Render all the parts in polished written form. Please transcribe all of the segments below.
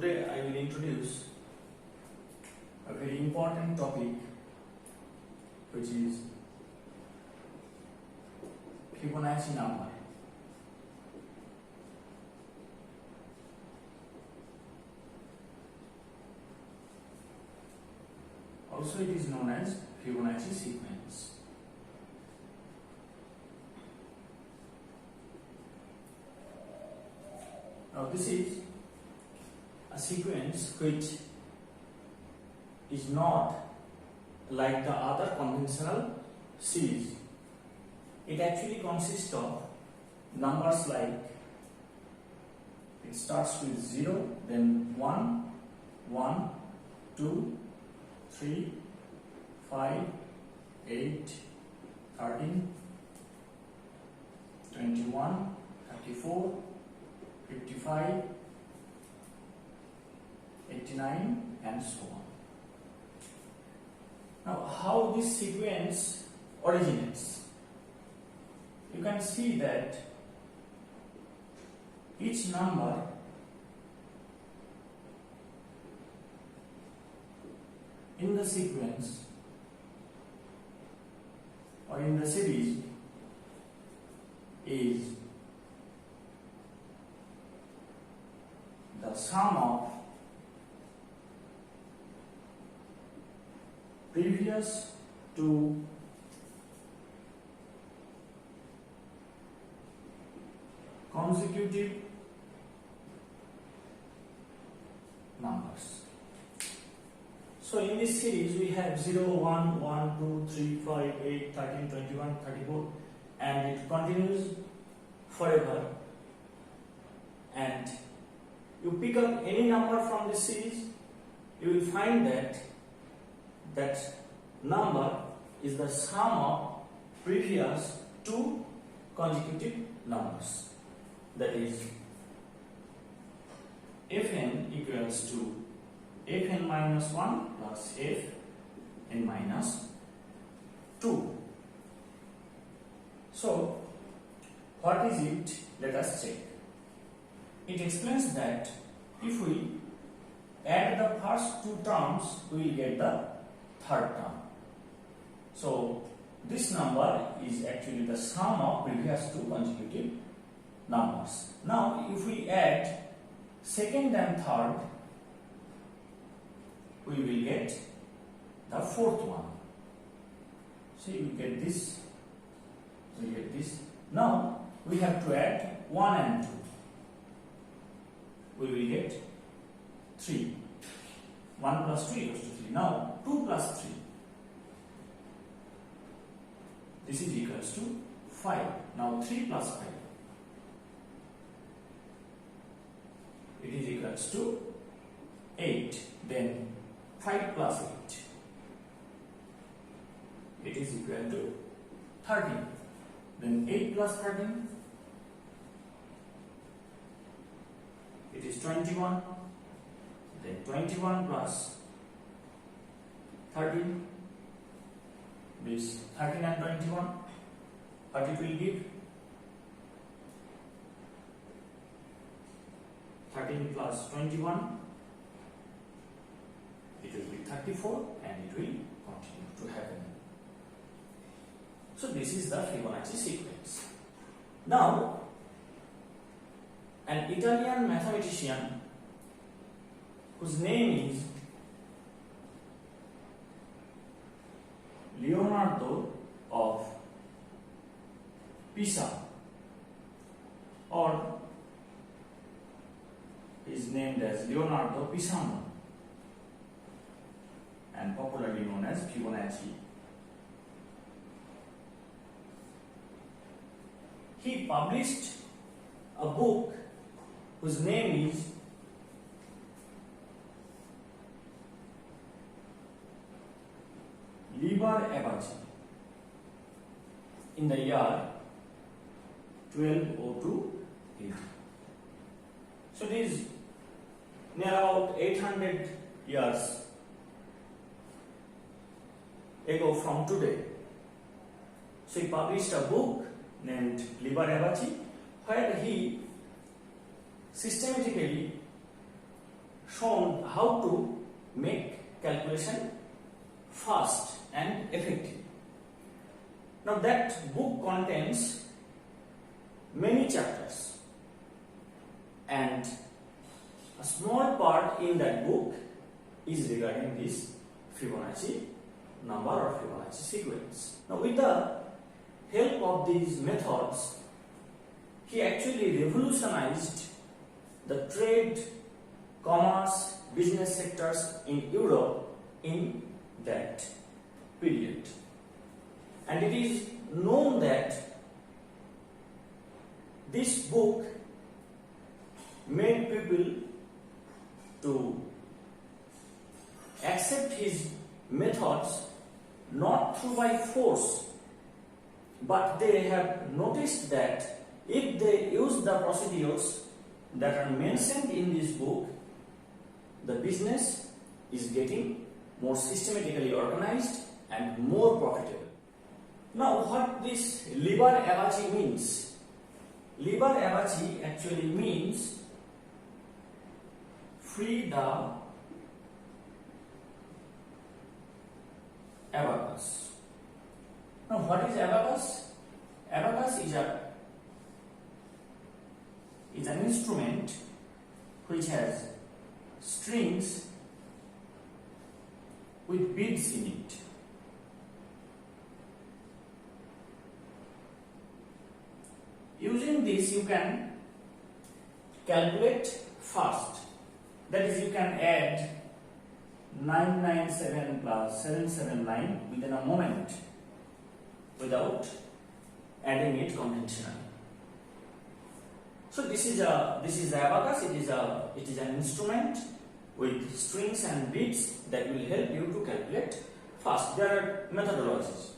Today I will introduce a very important topic, which is Fibonacci number. Also it is known as Fibonacci sequence. Now this is a sequence which is not like the other conventional series. It actually consists of numbers like, it starts with 0, then 1, 1, 2, 3, 5, 8, 13, 21, 34, 55, 89 and so on. Now how this sequence originates? You can see that each number in the sequence or in the series is the sum of previous two consecutive numbers. So in this series we have 0, 1, 1, 2, 3, 5, 8, 13, 21, 34 and it continues forever, and you pick up any number from this series, you will find that that number is the sum of previous two consecutive numbers. That is, fn equals to fn minus 1 plus fn minus 2. So, what is it? Let us check. It explains that if we add the first two terms, we will get the third term. So, this number is actually the sum of previous two consecutive numbers. Now, if we add second and third, we will get the fourth one. So, you get this, we get this. Now, we have to add 1 and 2. We will get 3. 1 plus 2 equals to 3. Now 2 plus 3. This is equals to 5. Now 3 plus 5. It is equals to 8. Then 5 plus 8. It is equal to 13. Then 8 plus 13. It is 21. Then 21 plus 13, this 13 and 21, what it will give? 13 plus 21, it will be 34 and it will continue to happen. So this is the Fibonacci sequence. Now, an Italian mathematician whose name is Leonardo of Pisa, or is named as Leonardo Pisano and popularly known as Fibonacci. He published a book whose name is Liber in the year 1202 AD. So it is near about 800 years ago from today. So he published a book named Liber where he systematically shown how to make calculation fast and effective. Now that book contains many chapters, and a small part in that book is regarding this Fibonacci number or Fibonacci sequence. Now with the help of these methods, he actually revolutionized the trade, commerce, business sectors in Europe in that period. And it is known that this book made people to accept his methods not through by force, but they have noticed that if they use the procedures that are mentioned in this book, the business is getting more systematically organized and more profitable. Now, what this Liber-Abaci means? Liber-Abaci actually means free the abacus. Now, what is abacus? Abacus is an instrument which has strings with beads in it. Using this, you can calculate fast. That is, you can add 997 plus 779 within a moment without adding it conventionally. So this is abacus. It is an instrument with strings and beads that will help you to calculate fast. There are methodologies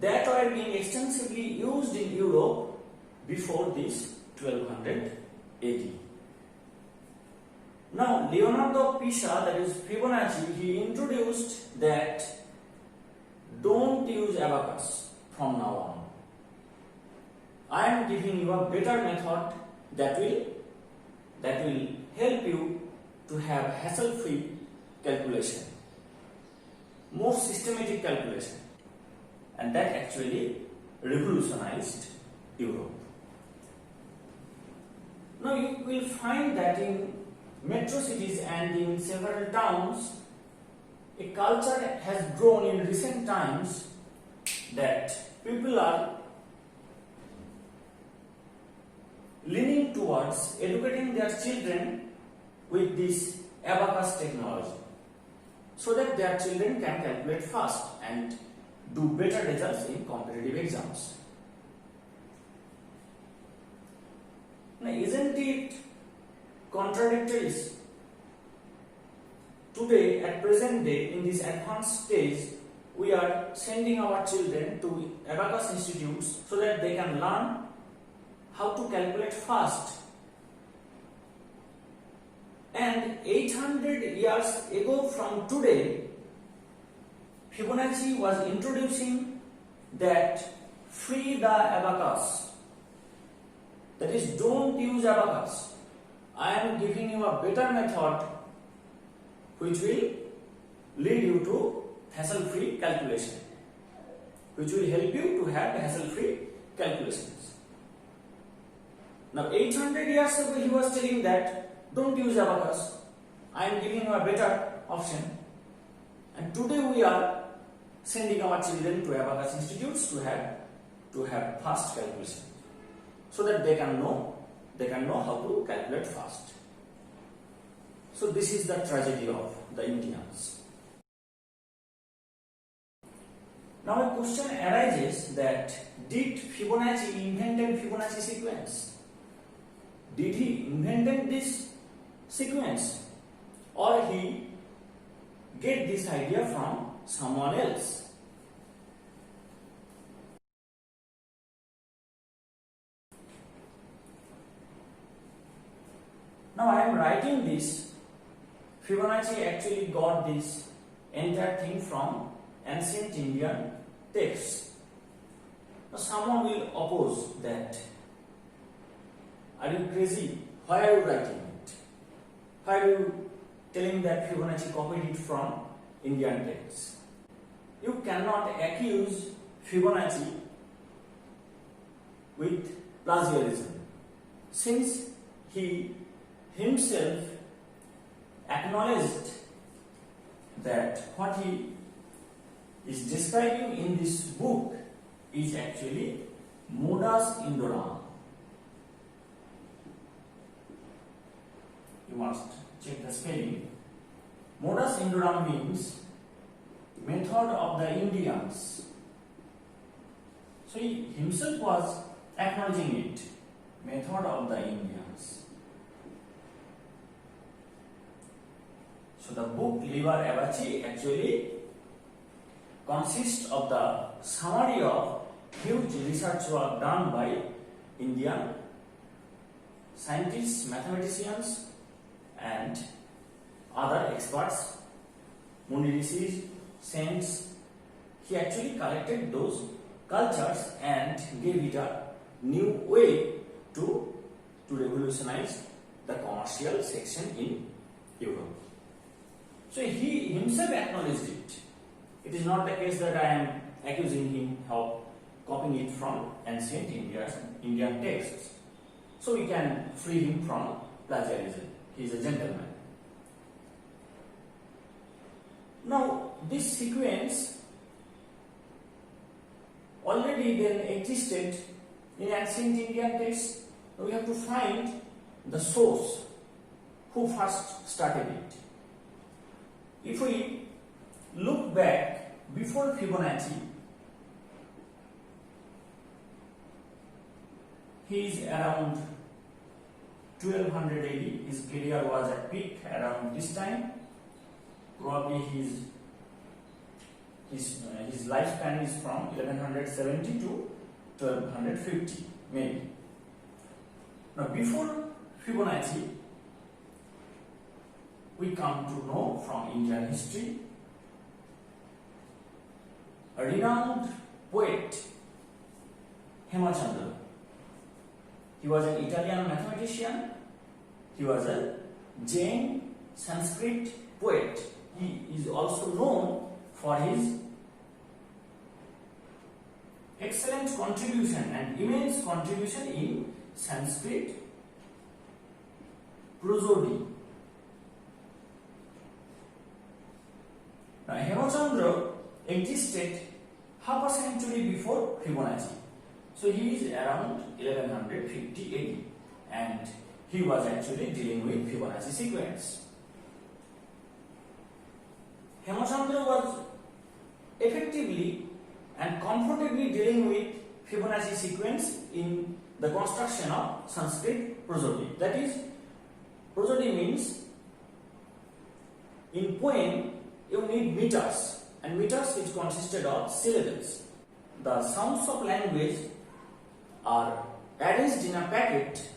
that were being extensively used in Europe before this 1200 AD. Now, Leonardo Pisa, that is Fibonacci, he introduced that don't use abacus from now on. I am giving you a better method that will help you to have hassle-free calculation, more systematic calculation, and that actually revolutionized Europe. Now you will find that in metro cities and in several towns, a culture has grown in recent times that people are leaning towards educating their children with this abacus technology so that their children can calculate fast and do better results in competitive exams. Now, isn't it contradictory? Today, at present day, in this advanced stage, we are sending our children to abacus institutes so that they can learn how to calculate fast. And 800 years ago from today, Fibonacci was introducing that free the abacus. That is, don't use abacus. I am giving you a better method which will lead you to hassle-free calculation, which will help you to have hassle-free calculations. Now, 800 years ago, he was telling that don't use abacus. I am giving you a better option. And today we are sending our children to abacus institutes to have fast calculation, so that they can know how to calculate fast. So this is the tragedy of the Indians. Now a question arises that did Fibonacci invented Fibonacci sequence? Did he invented this sequence, or he get this idea from someone else? Now I am writing this. Fibonacci actually got this entire thing from ancient Indian texts. Now someone will oppose that. Are you crazy? Why are you writing it? Why do you telling that Fibonacci copied it from Indian texts. You cannot accuse Fibonacci with plagiarism, since he himself acknowledged that what he is describing in this book is actually modus indorama. You must check the spelling. Modus indorama means method of the Indians. So he himself was acknowledging it, method of the Indians. So the book Liber Abaci actually consists of the summary of huge research work done by Indian scientists, mathematicians and other experts, Muni Rishis, saints. He actually collected those cultures and gave it a new way to revolutionize the commercial section in Europe. So he himself acknowledged it. It is not the case that I am accusing him of copying it from ancient Indian texts. So we can free him from plagiarism. He is a gentleman. Now this sequence already then existed in ancient Indian texts. We have to find the source, who first started it. If we look back before Fibonacci, he is around 1200 AD. His career was at peak around this time. Probably his lifespan is from 1170 to 1250, maybe. Now, before Fibonacci, we come to know from Indian history a renowned poet, Hemachandra. He was an Italian mathematician. He was a Jain Sanskrit poet. He is also known for his excellent contribution and immense contribution in Sanskrit prosody. Now, Hemachandra existed half a century before Fibonacci. So he is around 1150 AD and he was actually dealing with Fibonacci sequence. Hemachandra was effectively and comfortably dealing with Fibonacci sequence in the construction of Sanskrit prosody. That is, prosody means in poem you need meters, and meters which consisted of syllables. The sounds of language are arranged in a packet,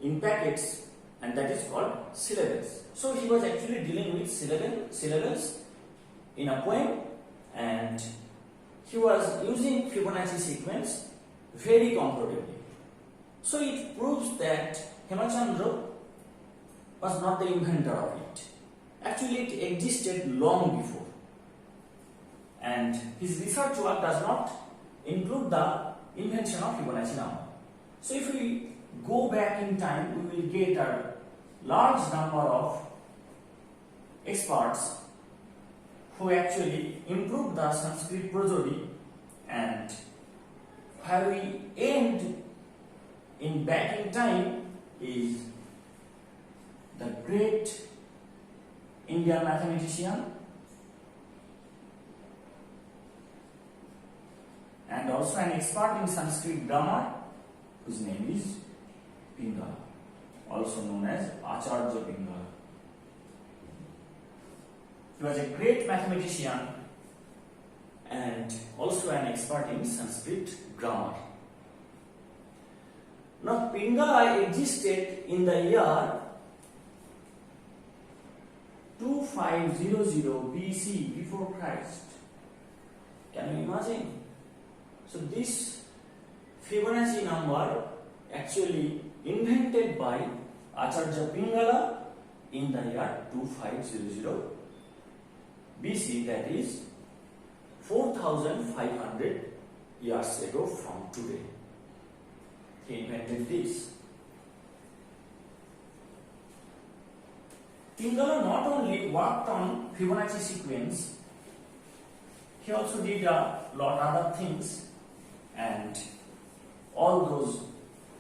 in packets, and that is called syllables. So he was actually dealing with syllables in a poem, and he was using Fibonacci sequence very comfortably. So it proves that Hemachandra was not the inventor of it. Actually, it existed long before, and his research work does not include the invention of Fibonacci number. So if we go back in time, we will get a large number of experts who actually improved the Sanskrit prosody, and where we end in back in time is the great Indian mathematician and also an expert in Sanskrit grammar, whose name is Pingala, also known as Acharya Pingala. He was a great mathematician and also an expert in Sanskrit grammar. Now, Pingala existed in the year 2500 BC, before Christ. Can you imagine? So this Fibonacci number actually invented by Acharya Pingala in the year 2500 BC, that is 4500 years ago from today. He invented this. Pingala not only worked on Fibonacci sequence, he also did a lot other things, and all those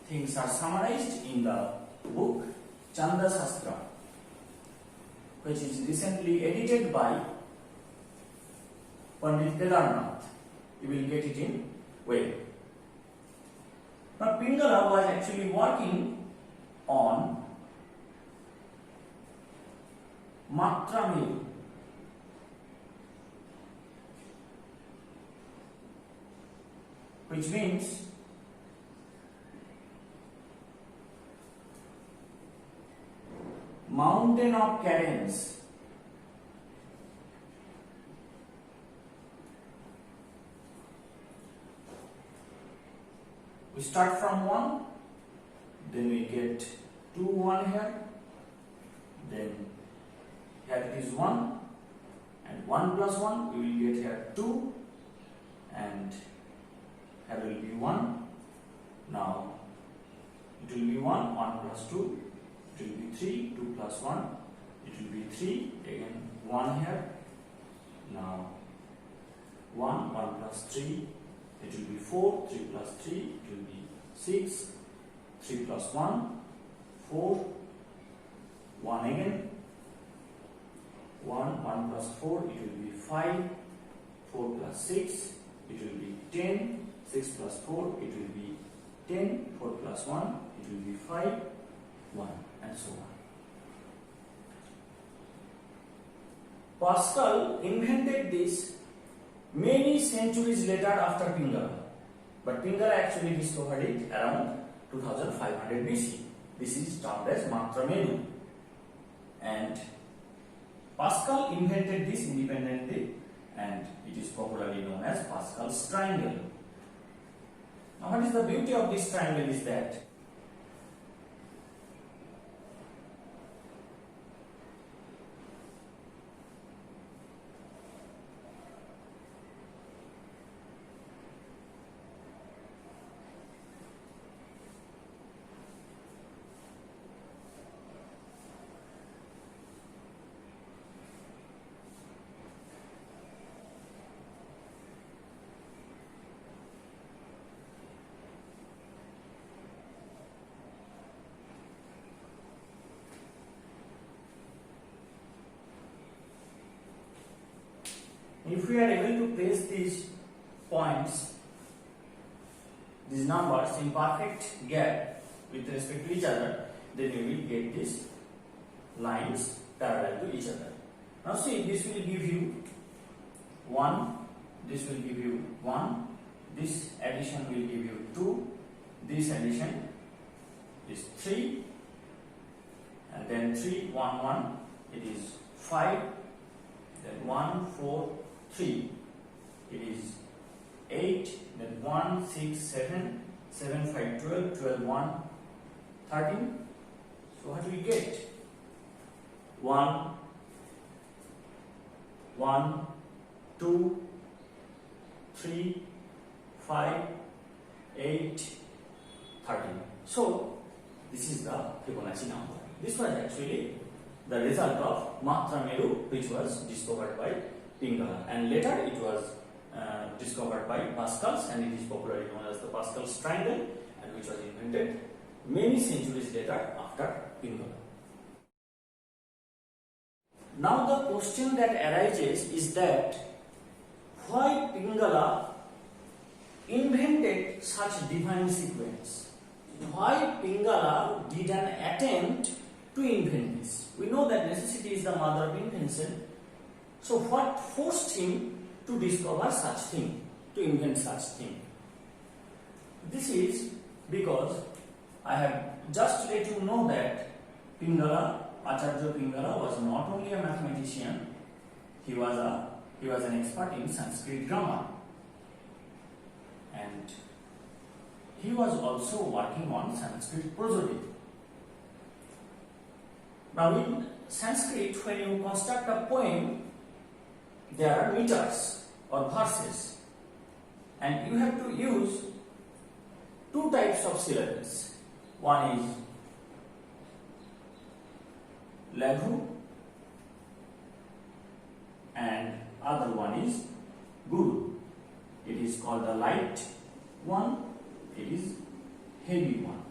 things are summarized in the book Chanda Shastra, which is recently edited by Pandit Kedarnath. You will get it in web. Now Pingala was actually working on Maatra Meru, which means mountain of cadence. We start from 1, then we get 2, 1 here, then here it is 1, and 1 plus 1, we will get here 2, and here will be 1. Now it will be 1, 1 plus 2, it will be 3, 2 plus 1, it will be 3, again 1 here. Now 1, 1 plus 3, it will be 4, 3 plus 3, it will be 6, 3 plus 1, 4, 1 again, 1, 1 plus 4, it will be 5, 4 plus 6, it will be 10, 6 plus 4, it will be 10, 4 plus 1, it will be 5, 1, and so on. Pascal invented this many centuries later after Pingala, but Pingala actually discovered it around 2500 BC. This is termed as Maatra Meru, and Pascal invented this independently, and it is popularly known as Pascal'S triangle. Now, what is the beauty of this triangle is that if we are able to place these points, these numbers in perfect gap with respect to each other, then we will get these lines parallel to each other. Now see, this will give you 1, this will give you 1, this addition will give you 2, this addition is 3, and then 3, 1, 1, it is 5, then 1, 4, 3, it is 8, then 1, 6, 7, 7, 5, 12, 12, 1, 13. So what do we get? 1, 1, 2, 3, 5, 8, 13. So this is the Fibonacci number. This was actually the result of Maatra Meru, which was discovered by Pingala, and later it was discovered by Pascal'S, and it is popularly known as the Pascal'S triangle, and which was invented many centuries later after Pingala. Now the question that arises is that why Pingala invented such divine sequence? Why Pingala did an attempt to invent this? We know that necessity is the mother of invention. So what forced him to discover such thing, to invent such thing? This is because I have just let you know that Pingala, Acharya Pingala, was not only a mathematician, he was an expert in Sanskrit grammar, and he was also working on Sanskrit prosody. Now Sanskrit, when you construct a poem, there are meters or verses, and you have to use two types of syllables. One is Laghu and other one is Guru. It is called the light one, it is heavy one.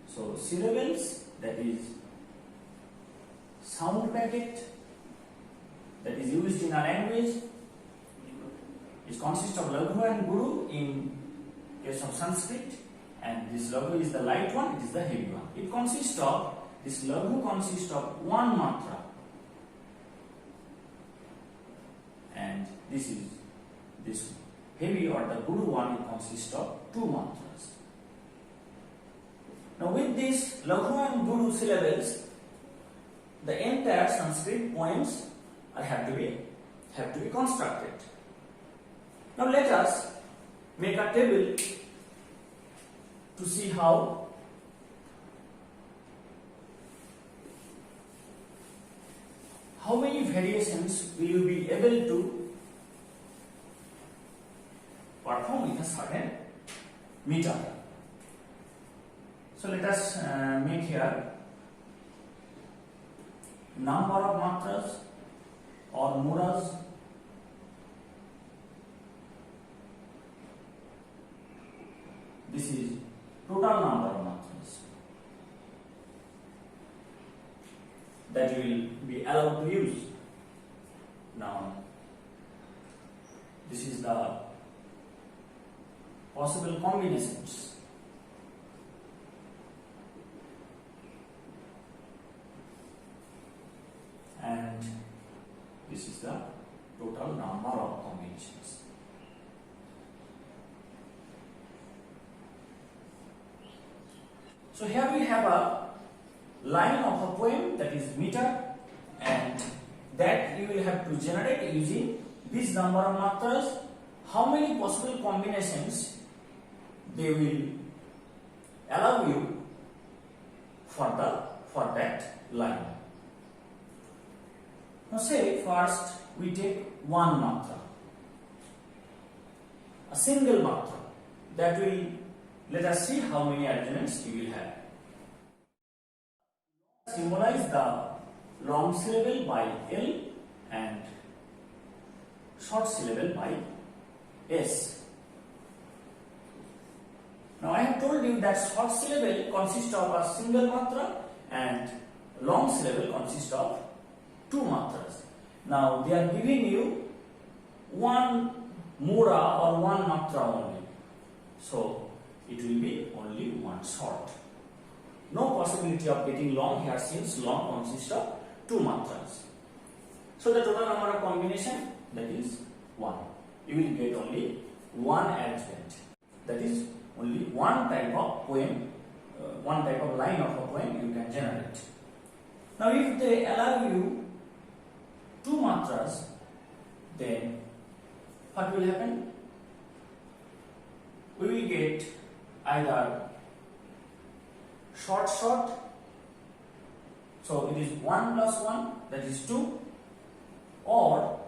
So syllables, that is sound packet that is used in a language, it consists of Laghu and Guru in case of Sanskrit, and this Laghu is the light one, it is the heavy one. It consists of, this Laghu consists of one matra, and this heavy or the Guru one, it consists of two matras. Now with these Laghu and Guru syllables, the entire Sanskrit poems have to be constructed. Now let us make a table to see how many variations will you be able to perform with a certain meter. So let us make here number of matras or muras. This is total number of matras that you will be allowed to use. Now this is the possible combinations. And this is the total number of combinations. So here we have a line of a poem, that is meter, and that you will have to generate using this number of matras. How many possible combinations they will allow you for that line. Now say first we take one matra, a single matra, that will, let us see how many arrangements you will have. Symbolize the long syllable by L and short syllable by S. Now I have told you that short syllable consists of a single matra and long syllable consists of two matras. Now they are giving you one mura or one matra only. So it will be only one short. No possibility of getting long here since long consists of two matras. So the total number of combination, that is 1. You will get only one arrangement. That is only one type of poem, one type of line of a poem you can generate. Now if they allow you two matras, then what will happen? We will get either short, so it is 1 plus 1, that is 2, or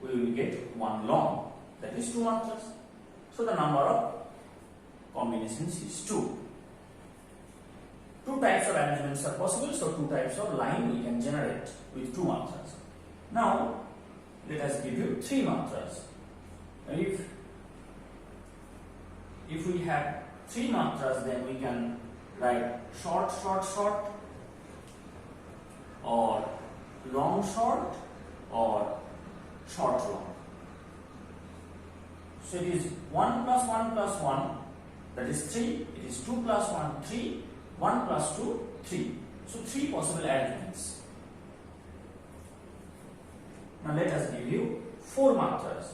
we will get one long, that is 2 matras. So the number of combinations is 2. Two types of arrangements are possible, so two types of line we can generate with 2 matras. Now let us give you 3 matras. If we have 3 matras, then we can write short, or long, or short, long. So it is 1 plus 1 plus 1, that is 3. It is 2 plus 1, 3. 1 plus 2, 3. So 3 possible arrangements. Now let us give you 4 matras.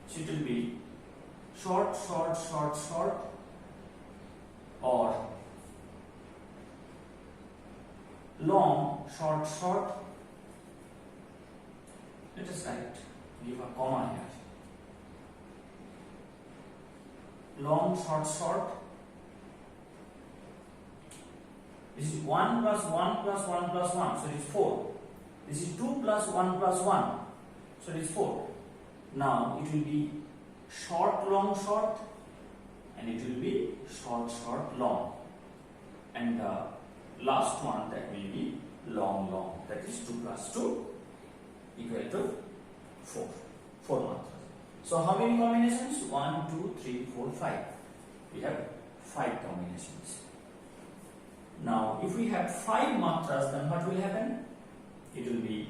So it will be short, or long, short. Let us write, give a comma here. Long, short. This is 1 plus 1 plus 1 plus 1, so it is 4. This is 2 plus 1 plus 1, so it is 4. Now it will be short, long, short, and it will be short, short, long. And the last one, that will be long, long. That is 2 plus 2 equal to 4. 4 matras. So how many combinations? 1, 2, 3, 4, 5. We have 5 combinations. Now if we have 5 matras, then what will happen? It will be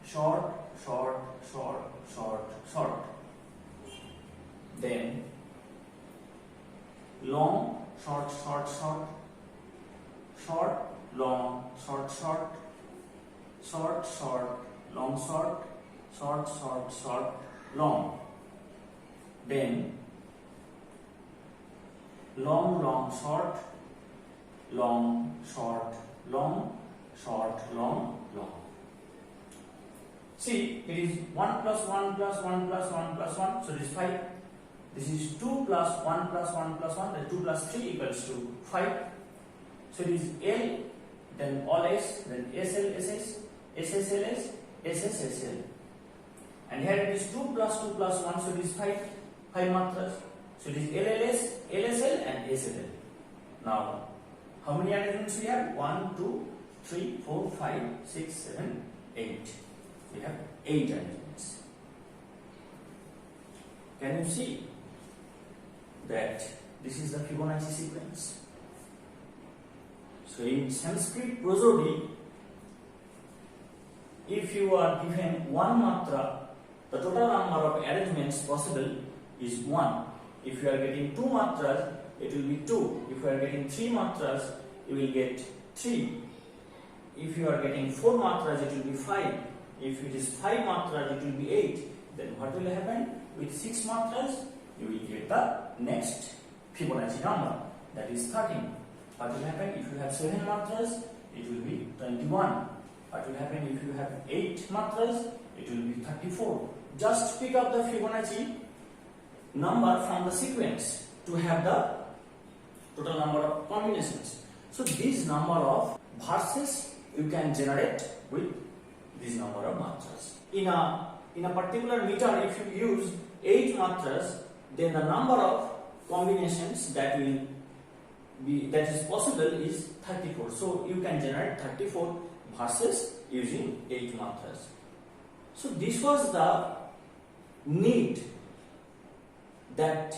short, short, short, short, short. Then long, short, short, short, short, long, short, short, short, short, long, short, short, short, short, long. Then long, long, short, long, short, long, short, long, long. See, it is 1 plus 1 plus 1 plus 1 plus 1, so it is 5. This is 2 plus 1 plus 1 plus 1, that 2 plus 3 equals to 5. So it is L, then all S, then SL, SS, SSLS, SSSL. And here it is 2 plus 2 plus 1, so it is 5 matras. So it is LLS, LSL and SLL. Now, how many arrangements we have? 1, 2, 3, 4, 5, 6, 7, 8. We have 8 arrangements. Can you see that this is the Fibonacci sequence? So in Sanskrit prosody, if you are given 1 matra, the total number of arrangements possible is 1. If you are getting 2 matras, it will be 2. If you are getting 3 matras, you will get 3. If you are getting 4 matras, it will be 5. If it is 5 matras, it will be 8. Then what will happen? With 6 matras, you will get the next Fibonacci number, that is 13. What will happen if you have 7 matras? It will be 21. What will happen if you have 8 matras? It will be 34. Just pick up the Fibonacci number from the sequence to have the total number of combinations. So this number of verses you can generate with this number of matras. In a particular meter, if you use 8 matras, then the number of combinations that is possible is 34. So you can generate 34 verses using 8 matras. So this was the need that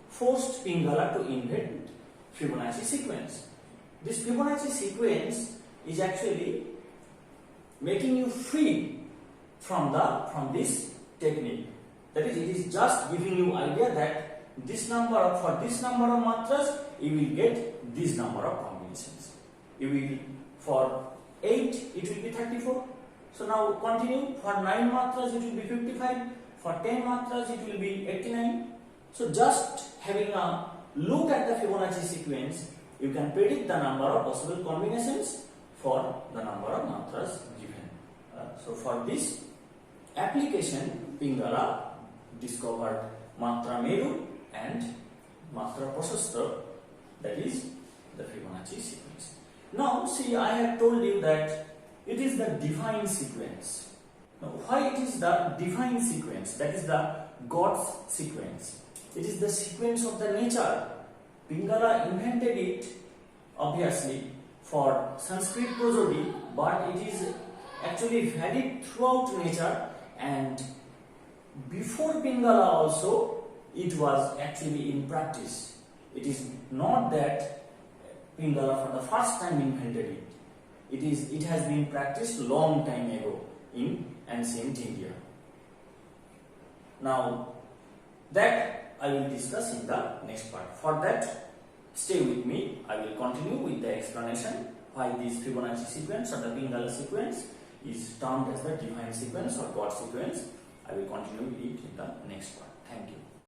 forced Pingala to invent Fibonacci sequence. This Fibonacci sequence is actually making you free from this technique. That is, it is just giving you idea that this number for this number of matras you will get this number of combinations. You will for 8 it will be 34. So now continue, for 9 matras it will be 55, for 10 matras it will be 89. So just having a look at the Fibonacci sequence, you can predict the number of possible combinations for the number of matras given. So for this application, Pingala discovered Maatra Meru and Maatra Prashasta, that is the Fibonacci sequence. Now see, I have told you that it is the defined sequence. Now why it is the defined sequence? That is the God's sequence. It is the sequence of the nature. Pingala invented it obviously for Sanskrit prosody, but it is actually valid throughout nature, and before Pingala also it was actually in practice. It is not that Pingala for the first time invented it. It has been practiced long time ago in ancient India. Now that I will discuss in the next part. For that, stay with me. I will continue with the explanation why this Fibonacci sequence or the Pingala sequence is termed as the divine sequence or God sequence. I will continue with it in the next part. Thank you.